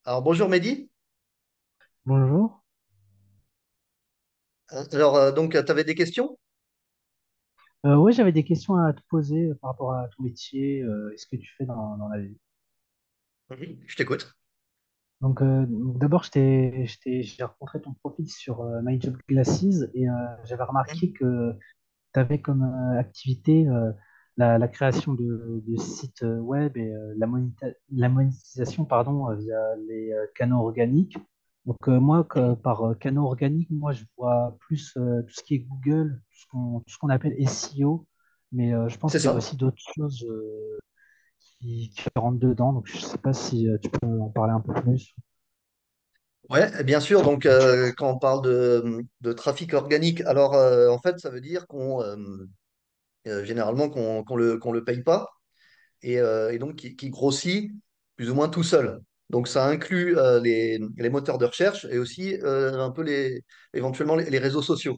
Alors bonjour Mehdi. Bonjour. Alors donc tu avais des questions? Oui, j'avais des questions à te poser par rapport à ton métier et ce que tu fais dans la vie. Oui, je t'écoute. Donc d'abord, j'ai rencontré ton profil sur My Job Glasses et j'avais remarqué que tu avais comme activité la création de sites web et la monétisation pardon, via les canaux organiques. Moi, Mhm. par canaux organiques, moi, je vois plus tout ce qui est Google, tout ce qu'on appelle SEO, mais je pense C'est qu'il y a ça. aussi d'autres choses qui rentrent dedans. Donc je ne sais pas si tu peux en parler un peu plus. Ouais, bien sûr. Donc quand on parle de trafic organique, alors en fait ça veut dire qu'on généralement qu'on le paye pas et donc qui grossit plus ou moins tout seul. Donc ça inclut les moteurs de recherche et aussi un peu éventuellement les réseaux sociaux.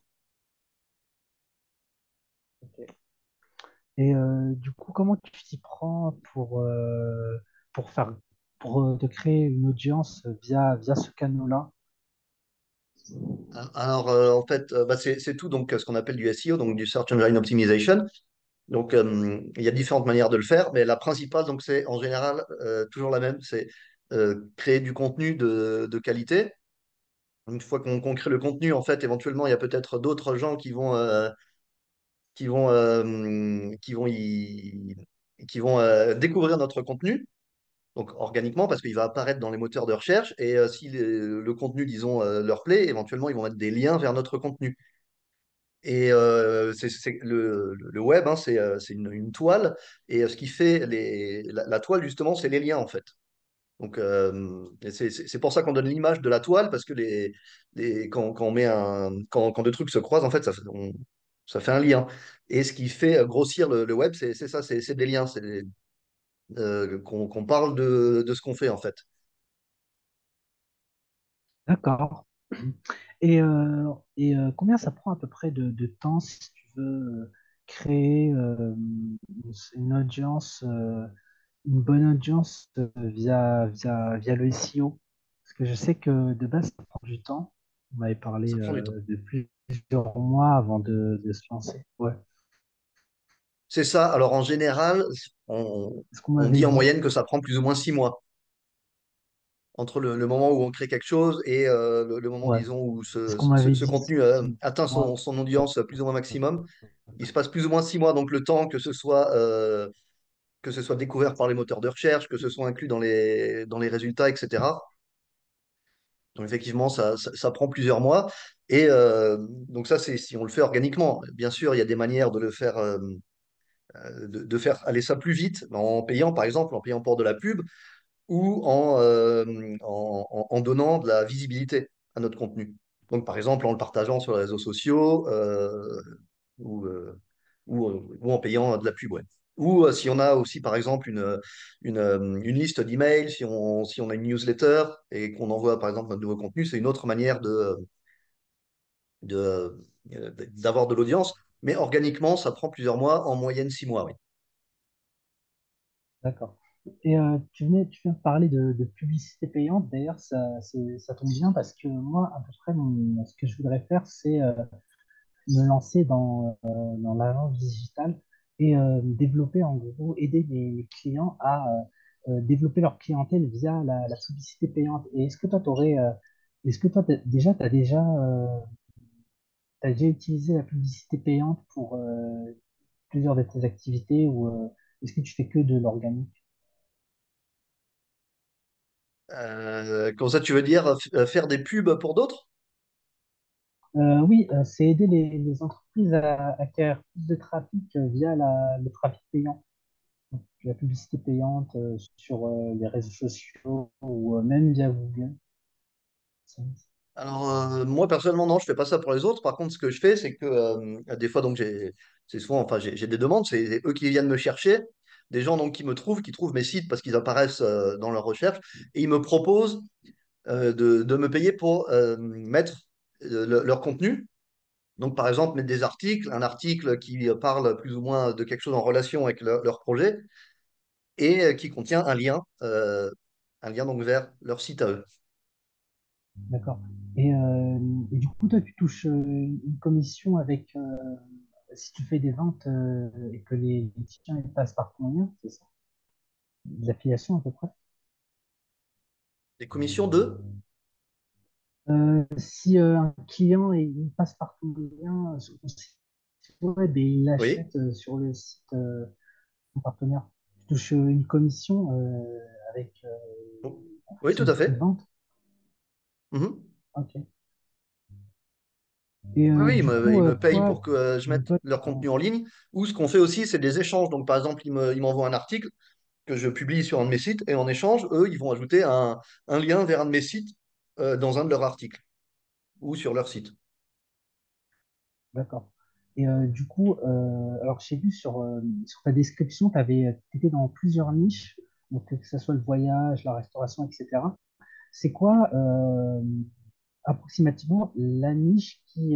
Ok. Et du coup, comment tu t'y prends pour faire, pour te créer une audience via ce canal-là? Alors en fait bah, c'est tout donc ce qu'on appelle du SEO, donc du Search Engine Optimization. Donc, il y a différentes manières de le faire, mais la principale, donc, c'est en général toujours la même, c'est créer du contenu de qualité. Une fois qu'on crée le contenu, en fait, éventuellement, il y a peut-être d'autres gens qui vont découvrir notre contenu, donc organiquement, parce qu'il va apparaître dans les moteurs de recherche. Et si le contenu, disons, leur plaît, éventuellement, ils vont mettre des liens vers notre contenu. Et le web, hein, c'est une toile. Et ce qui fait la toile, justement, c'est les liens, en fait. Donc, et c'est pour ça qu'on donne l'image de la toile, parce que quand on met quand deux trucs se croisent, en fait, ça fait un lien. Et ce qui fait grossir le web, c'est ça, c'est des liens. Qu'on parle de ce qu'on fait, en fait. D'accord. Combien ça prend à peu près de temps si tu veux créer une audience, une bonne audience via le SEO? Parce que je sais que de base, ça prend du temps. On m'avait parlé Ça prend du temps. de plusieurs mois avant de se lancer. Ouais. C'est ça. Alors, en général, on, C'est ce qu'on on m'avait dit en dit. moyenne que ça prend plus ou moins 6 mois. Entre le moment où on crée quelque chose et le moment, Ouais. disons, où C'est ce qu'on m'avait ce dit. contenu atteint Moi. son audience plus ou moins maximum, il se passe plus ou moins 6 mois. Donc le temps que ce soit découvert par les moteurs de recherche, que ce soit inclus dans les résultats, etc. Donc effectivement, ça prend plusieurs mois. Et donc ça, c'est si on le fait organiquement. Bien sûr, il y a des manières de le faire, de faire aller ça plus vite, en payant, par exemple, en payant pour de la pub ou en donnant de la visibilité à notre contenu. Donc, par exemple, en le partageant sur les réseaux sociaux ou, euh, ou en payant de la pub. Ouais. Ou si on a aussi, par exemple, une liste d'emails, si on a une newsletter et qu'on envoie, par exemple, notre nouveau contenu, c'est une autre manière d'avoir de l'audience. Mais organiquement, ça prend plusieurs mois, en moyenne 6 mois. Oui. D'accord. Et tu viens de parler de publicité payante. D'ailleurs, ça tombe bien parce que moi, à peu près, ce que je voudrais faire, c'est me lancer dans l'agence digitale et développer, en gros, aider mes clients à développer leur clientèle via la publicité payante. Et est-ce que toi, t'as déjà utilisé la publicité payante pour plusieurs de tes activités ou est-ce que tu fais que de l'organique? Comme ça, tu veux dire faire des pubs pour d'autres? Oui, c'est aider les entreprises à acquérir plus de trafic via le trafic payant. Donc, la publicité payante sur les réseaux sociaux ou même via Google. Ça- Alors, moi, personnellement, non, je fais pas ça pour les autres. Par contre, ce que je fais, c'est que des fois, donc, c'est souvent, enfin, j'ai des demandes, c'est eux qui viennent me chercher, des gens donc, qui trouvent mes sites parce qu'ils apparaissent dans leur recherche, et ils me proposent de me payer pour mettre leur contenu. Donc, par exemple, mettre des articles, un article qui parle plus ou moins de quelque chose en relation avec leur projet et qui contient un lien. un lien donc vers leur site à eux. D'accord. Et du coup, toi, tu touches une commission avec, si tu fais des ventes et que les clients ils passent par ton lien, c'est ça? De l'affiliation à peu près? Les commissions de? Si un client il passe par ton lien sur ton site web et il Oui. achète sur le site de ton partenaire, tu touches une commission avec en Oui, fonction tout du à prix de fait. vente. Mhm. Ok. Et Oui, oui, du ils coup, me payent toi, pour que je mette toi, leur contenu en ligne. Ou ce qu'on fait aussi, c'est des échanges. Donc, par exemple, ils m'envoient un article que je publie sur un de mes sites, et en échange, eux, ils vont ajouter un lien vers un de mes sites dans un de leurs articles ou sur leur site. d'accord. Et du coup, alors j'ai vu sur ta description, tu étais dans plusieurs niches, donc que ce soit le voyage, la restauration, etc. C'est quoi approximativement la niche qui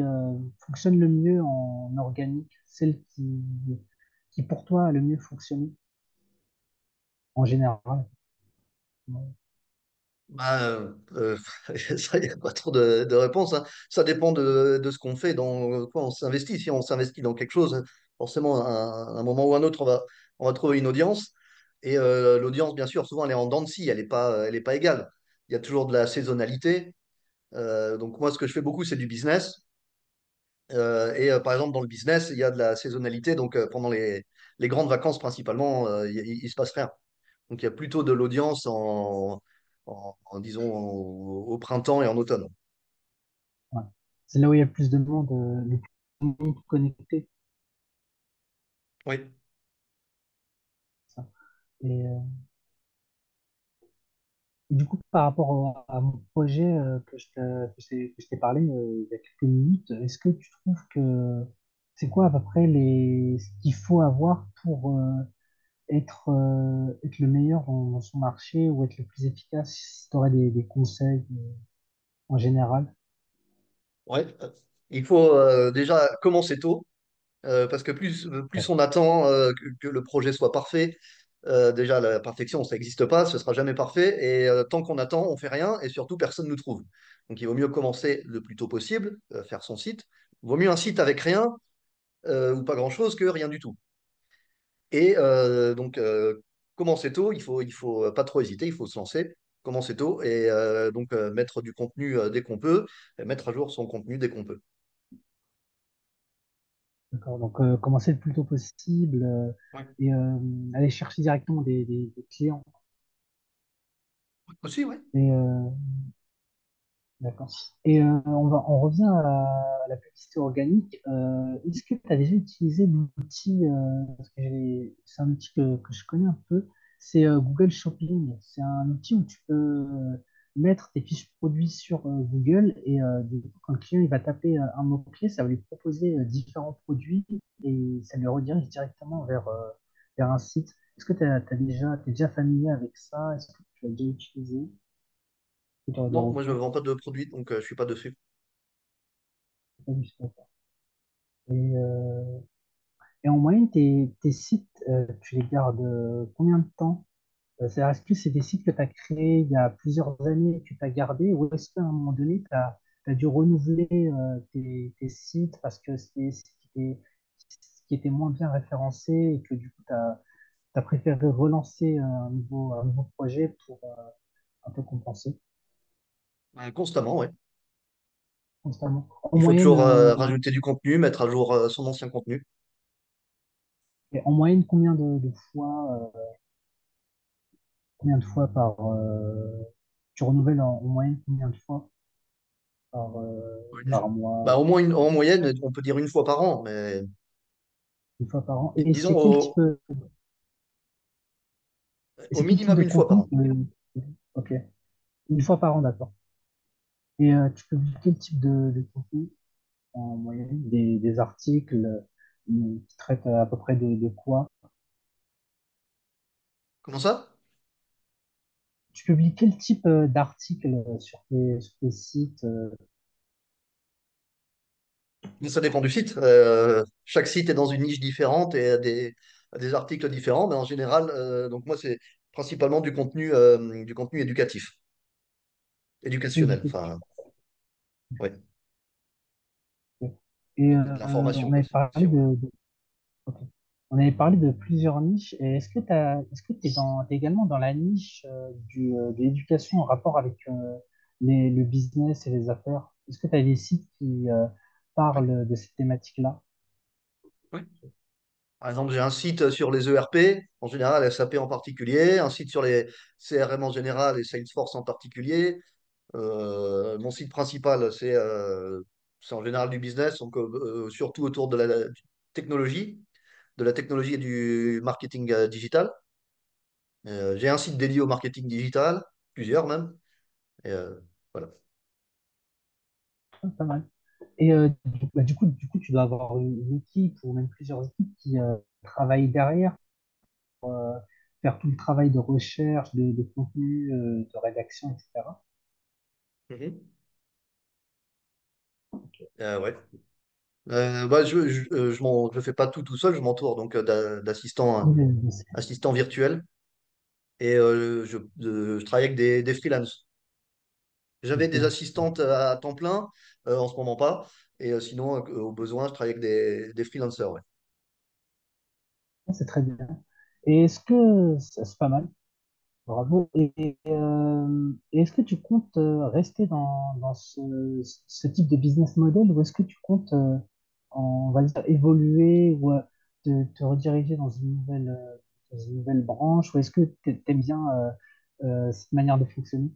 fonctionne le mieux en organique, celle qui pour toi a le mieux fonctionné en général? Bah, ça, il n'y a pas trop de réponses, hein. Ça dépend de ce qu'on fait, dans quoi on s'investit. Si on s'investit dans quelque chose, forcément, à un moment ou à un autre, on va trouver une audience. Et l'audience, bien sûr, souvent, elle est en dents de scie, elle est pas égale. Il y a toujours de la saisonnalité. Donc, moi, ce que je fais beaucoup, c'est du business. Par exemple, dans le business, il y a de la saisonnalité. Donc, pendant les grandes vacances, principalement, il se passe rien. Donc, il y a plutôt de l'audience disons, au printemps et en automne. Ouais. C'est là où il y a le plus de monde, le plus de monde connecté. Oui. Ça. Et, du coup, par rapport à mon projet que je t'ai parlé il y a quelques minutes, est-ce que tu trouves que c'est quoi à peu près ce qu'il faut avoir pour être le meilleur dans son marché ou être le plus efficace? Si tu aurais des conseils en général. Ouais. Il faut déjà commencer tôt, parce que plus Ok, on attend que le projet soit parfait, déjà la perfection, ça n'existe pas, ce sera jamais parfait, et tant qu'on attend, on fait rien, et surtout personne ne nous trouve. Donc il vaut mieux commencer le plus tôt possible, faire son site. Il vaut mieux un site avec rien ou pas grand-chose que rien du tout. Et commencer tôt, il faut pas trop hésiter, il faut se lancer, commencer tôt et mettre du contenu dès qu'on peut, et mettre à jour son contenu dès qu'on peut. d'accord. Donc, commencer le plus tôt possible Ouais. et aller chercher directement des clients. Aussi, oui. Et, d'accord. Et on revient à la publicité organique. Est-ce que tu as déjà utilisé l'outil, parce que c'est un outil que je connais un peu, c'est Google Shopping. C'est un outil où tu peux mettre tes fiches produits sur Google et du coup, quand le client il va taper un mot-clé, ça va lui proposer différents produits et ça lui redirige directement vers un site. Est-ce que t'es déjà familier avec ça? Est-ce que tu l'as déjà utilisé? Est-ce que tu aurais des Non, moi je ne retours? vends pas de produits, donc je suis pas dessus. Pas du tout. Et, euh, et en moyenne, tes sites, tu les gardes combien de temps? C'est-à-dire, est-ce que c'est des sites que tu as créés il y a plusieurs années et que tu as gardés, ou est-ce qu'à un moment donné, tu as dû renouveler tes sites parce que c'était ce qui était moins bien référencé et que du coup, tu as préféré relancer un nouveau projet pour un peu compenser Constamment, ouais. constamment? En Il faut moyenne, toujours rajouter du contenu, mettre à jour son ancien contenu. combien de fois par tu renouvelles en moyenne combien de fois Ouais. par Bah, mois, au moins en moyenne, on peut dire une fois par an, mais une fois par an? Et disons au c'est quel type minimum de une fois par contenu an. ok, une fois par an, d'accord. Et tu publies quel type de contenu en moyenne? Des articles qui traitent à peu près de quoi? Comment ça? Tu publies quel type d'articles sur tes sites Ça dépend du site. Chaque site est dans une niche différente et a des articles différents, mais en général, donc moi, c'est principalement du contenu éducatif, éducationnel. éducatif. Enfin, ouais, Et de l'information, on quoi, avait si parlé on veut. ok. On avait parlé de plusieurs niches. Et est-ce que t'es également dans la niche de l'éducation en rapport avec le business et les affaires? Est-ce que tu as des sites qui Ouais, parlent de cette thématique-là? ouais. Par exemple, j'ai un site sur les ERP, en général SAP en particulier, un site sur les CRM en général et Salesforce en particulier. Mon site principal, c'est en général du business, donc surtout autour de la technologie et du marketing digital. J'ai un site dédié au marketing digital, plusieurs même. Et, voilà. Ah, pas mal. Et du coup, tu dois avoir une équipe ou même plusieurs équipes qui travaillent derrière pour faire tout le travail de recherche, de contenu, de rédaction, etc. Mhm. Ouais. Bah, je fais pas tout seul, je m'entoure donc d'assistants Oui, je sais. assistants virtuels et je travaille avec des freelances. J'avais des Ok. assistantes à temps plein, en ce moment pas. Et sinon, au besoin, je travaille avec des freelancers. Ouais. Ah, c'est très bien. Et est-ce que c'est pas mal? Bravo. Et est-ce que tu comptes rester dans ce type de business model ou est-ce que tu comptes, on va dire, évoluer ou te rediriger dans une nouvelle branche ou est-ce que tu aimes bien cette manière de fonctionner?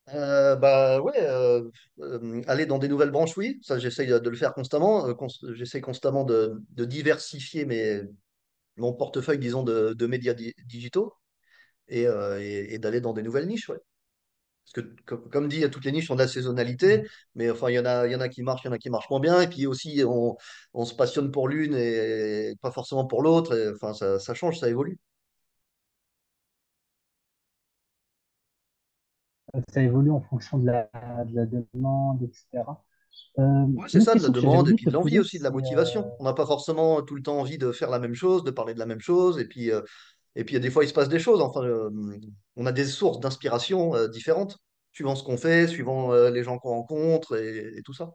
Bah ouais, aller dans des nouvelles branches, oui, ça j'essaye de le faire constamment. J'essaye constamment de diversifier mon portefeuille, disons, de médias digitaux et d'aller dans des nouvelles niches, ouais. Parce que, comme dit, toutes les niches ont de la saisonnalité, mais enfin, il y en a qui marchent, il y en a qui marchent moins bien. Et puis aussi, on se passionne pour l'une et pas forcément pour l'autre. Et, enfin, ça change, ça évolue. Ça évolue en fonction de la demande, etc. Ouais, c'est Une autre ça, de la question que j'avais demande et oublié puis de de te l'envie poser, aussi, de la c'est motivation. On n'a pas forcément tout le temps envie de faire la même chose, de parler de la même chose. Et puis des fois, il se passe des choses. Enfin, on a des sources d'inspiration différentes, suivant ce qu'on fait, suivant les gens qu'on rencontre et tout ça.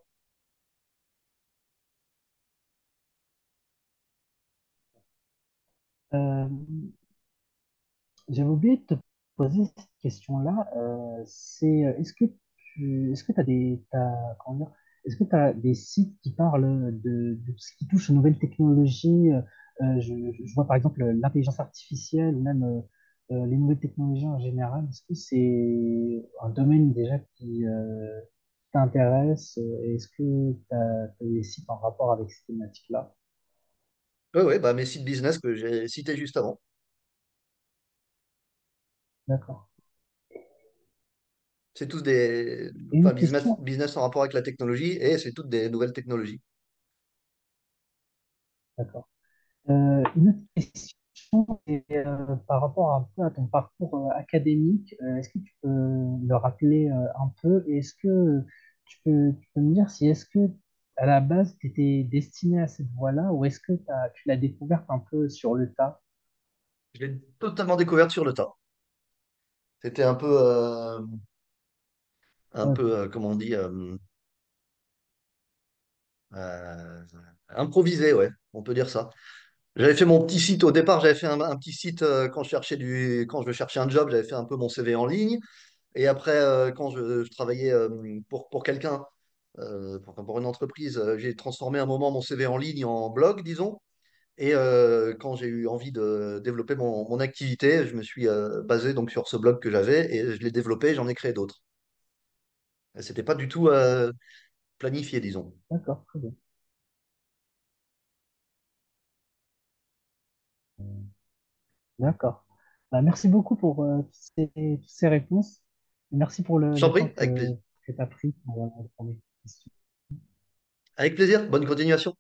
euh, j'avais oublié de te poser cette question-là. C'est est-ce que tu as comment dire, est-ce que tu des sites qui parlent de ce qui touche aux nouvelles technologies? Je vois par exemple l'intelligence artificielle ou même les nouvelles technologies en général. Est-ce que c'est un domaine déjà qui t'intéresse? Et est-ce que tu as des sites en rapport avec ces thématiques-là? Ouais, ouais, bah, mes sites business que j'ai cités juste avant. D'accord. C'est tous Et une enfin, autre question. business en rapport avec la technologie et c'est toutes des nouvelles technologies. D'accord. Une autre question est par rapport un peu à ton parcours académique. Est-ce que tu peux le rappeler un peu? Et est-ce que tu peux me dire si est-ce que à la base tu étais destiné à cette voie-là ou est-ce que tu l'as découverte un peu sur le tas? Je l'ai totalement découverte sur le tas. C'était Ok, comment on dit, euh, improvisé, ouais, on peut dire ça. J'avais fait mon petit site au départ, j'avais fait un petit site quand je cherchais un job, j'avais fait un peu mon CV en ligne. Et après, quand je travaillais pour quelqu'un, pour une entreprise, j'ai transformé un moment mon CV en ligne en blog, disons. Et quand j'ai eu envie de développer mon activité, je me suis basé donc sur ce blog que j'avais et je l'ai développé, j'en ai créé d'autres. Et c'était pas du tout planifié, disons. d'accord, très bien. D'accord. Bah, merci beaucoup pour toutes ces réponses. Merci pour Je t'en le temps prie, avec plaisir. que tu as pris pour répondre à mes questions. Avec plaisir, bonne continuation.